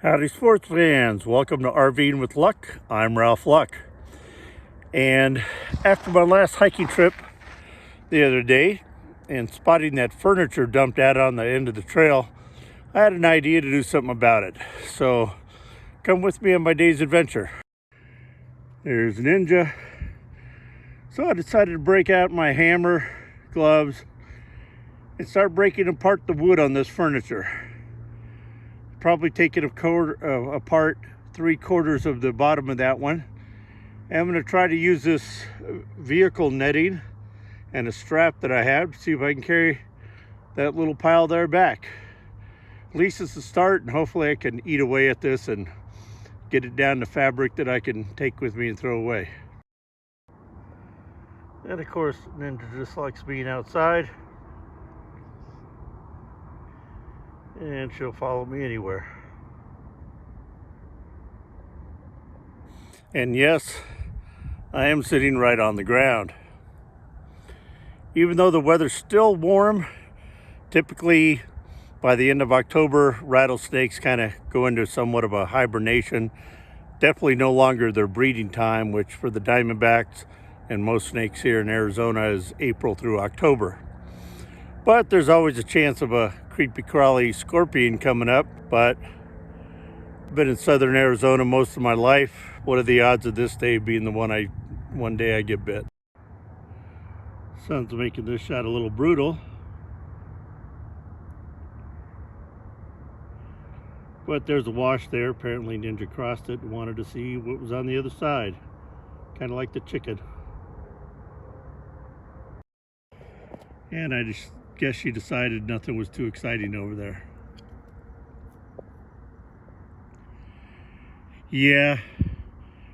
Howdy sports fans, welcome to RVing with Luck. I'm Ralph Luck. And after my last hiking trip the other day and spotting that furniture dumped out on the end of the trail, I had an idea to do something about it. So come with me on my day's adventure. There's Ninja. So I decided to break out my hammer, gloves, and start breaking apart the wood on this furniture. Probably taking apart 3/4 of the bottom of that one. And I'm going to try to use this vehicle netting and a strap that I have to see if I can carry that little pile there back. At least it's a start, and hopefully I can eat away at this and get it down to fabric that I can take with me and throw away. And of course, Ninja just likes being outside, and she'll follow me anywhere. And yes, I am sitting right on the ground. Even though the weather's still warm, typically by the end of October, rattlesnakes kind of go into somewhat of a hibernation. Definitely no longer their breeding time, which for the diamondbacks and most snakes here in Arizona is April through October. But there's always a chance of a creepy crawly scorpion coming up. But I've been in southern Arizona most of my life. What are the odds of this day being the one day I get bit? Sun's making this shot a little brutal. But there's a wash there. Apparently Ninja crossed it and wanted to see what was on the other side. Kind of like the chicken. And I just guess she decided nothing was too exciting over there. Yeah,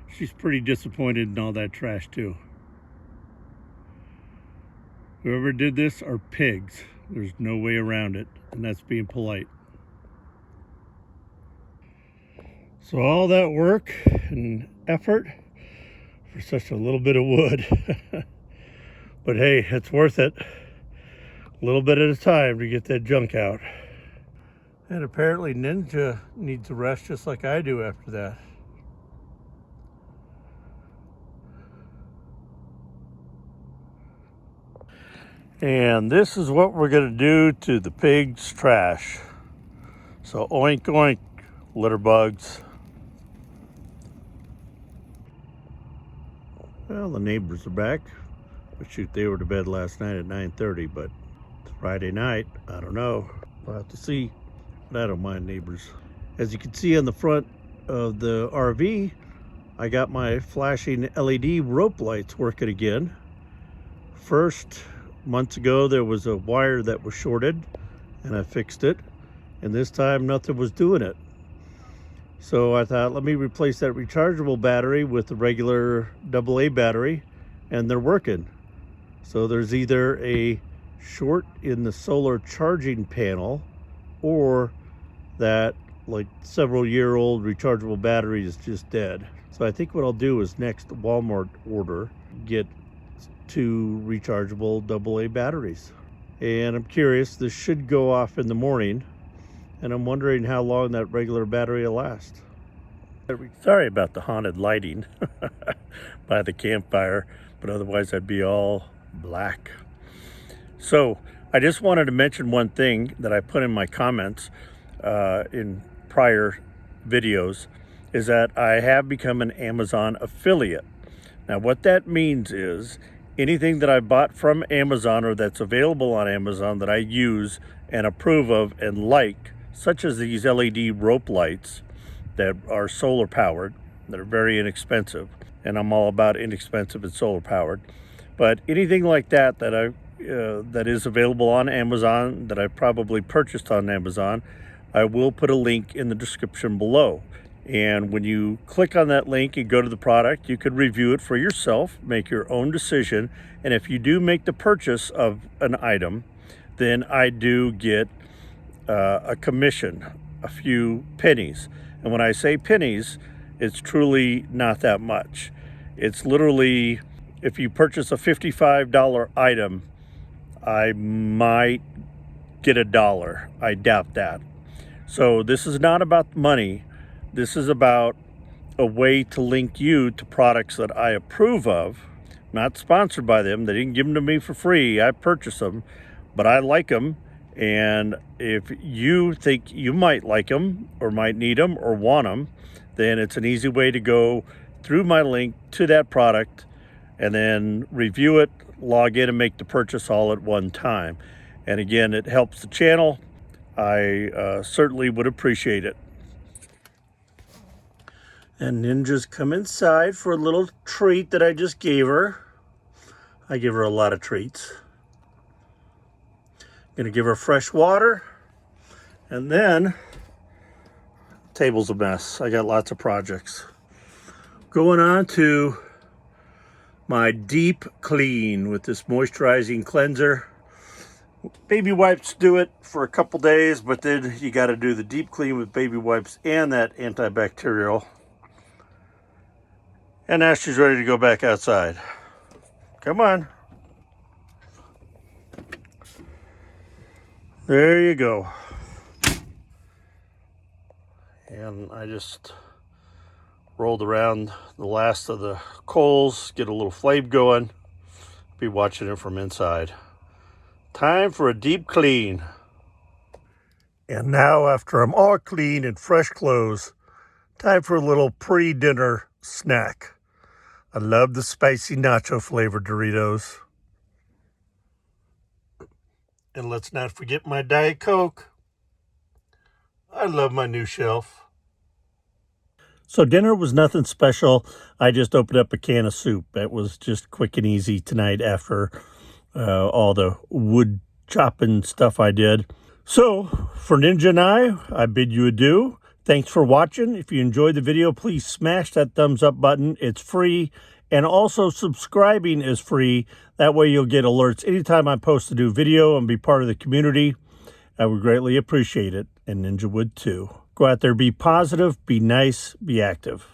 she's pretty disappointed in all that trash too. Whoever did this are pigs. There's no way around it, and that's being polite. So all that work and effort for such a little bit of wood. But hey, it's worth it. A little bit at a time to get that junk out. And apparently Ninja needs a rest just like I do after that. And this is what we're going to do to the pig's trash. So oink oink, litter bugs. Well, the neighbors are back. But shoot, they were to bed last night at 9:30, but it's Friday night. I don't know. We'll have to see. But I don't mind neighbors. As you can see on the front of the RV, I got my flashing LED rope lights working again. First, months ago, there was a wire that was shorted, and I fixed it. And this time, nothing was doing it. So I thought, let me replace that rechargeable battery with the regular AA battery, and they're working. So there's either a short in the solar charging panel, or that like several-year-old rechargeable battery is just dead. So I think what I'll do is next Walmart order, get 2 rechargeable AA batteries. And I'm curious, this should go off in the morning, and I'm wondering how long that regular battery will last. Sorry about the haunted lighting by the campfire, but otherwise I'd be all black. So I just wanted to mention one thing that I put in my comments in prior videos, is that I have become an Amazon affiliate. Now what that means is anything that I bought from Amazon or that's available on Amazon that I use and approve of and like, such as these LED rope lights that are solar powered, that are very inexpensive, and I'm all about inexpensive and solar powered. But anything like that that is available on Amazon, that I probably purchased on Amazon, I will put a link in the description below. And when you click on that link and go to the product, you could review it for yourself, make your own decision. And if you do make the purchase of an item, then I do get a commission, a few pennies. And when I say pennies, it's truly not that much. It's literally, if you purchase a $55 item, I might get $1. I doubt that. So this is not about money. This is about a way to link you to products that I approve of. Not sponsored by them. They didn't give them to me for free. I purchased them, but I like them. And if you think you might like them or might need them or want them, then it's an easy way to go through my link to that product and then review it, log in, and make the purchase all at one time. And again, it helps the channel. I certainly would appreciate it. And Ninja's come inside for a little treat that I just gave her. I give her a lot of treats. Gonna give her fresh water. And then, table's a mess. I got lots of projects. Going on to my deep clean with this moisturizing cleanser. Baby wipes do it for a couple days, but then you got to do the deep clean with baby wipes and that antibacterial. And now she's ready to go back outside. Come on. There you go. And I just rolled around the last of the coals, get a little flame going. Be watching it from inside. Time for a deep clean. And now, after I'm all clean and fresh clothes, time for a little pre-dinner snack. I love the spicy nacho flavored Doritos. And let's not forget my Diet Coke. I love my new shelf. So dinner was nothing special. I just opened up a can of soup. That was just quick and easy tonight after all the wood chopping stuff I did. So for Ninja and I bid you adieu. Thanks for watching. If you enjoyed the video, please smash that thumbs up button. It's free. And also subscribing is free. That way you'll get alerts anytime I post a new video and be part of the community. I would greatly appreciate it. And Ninja would too. Go out there, be positive, be nice, be active.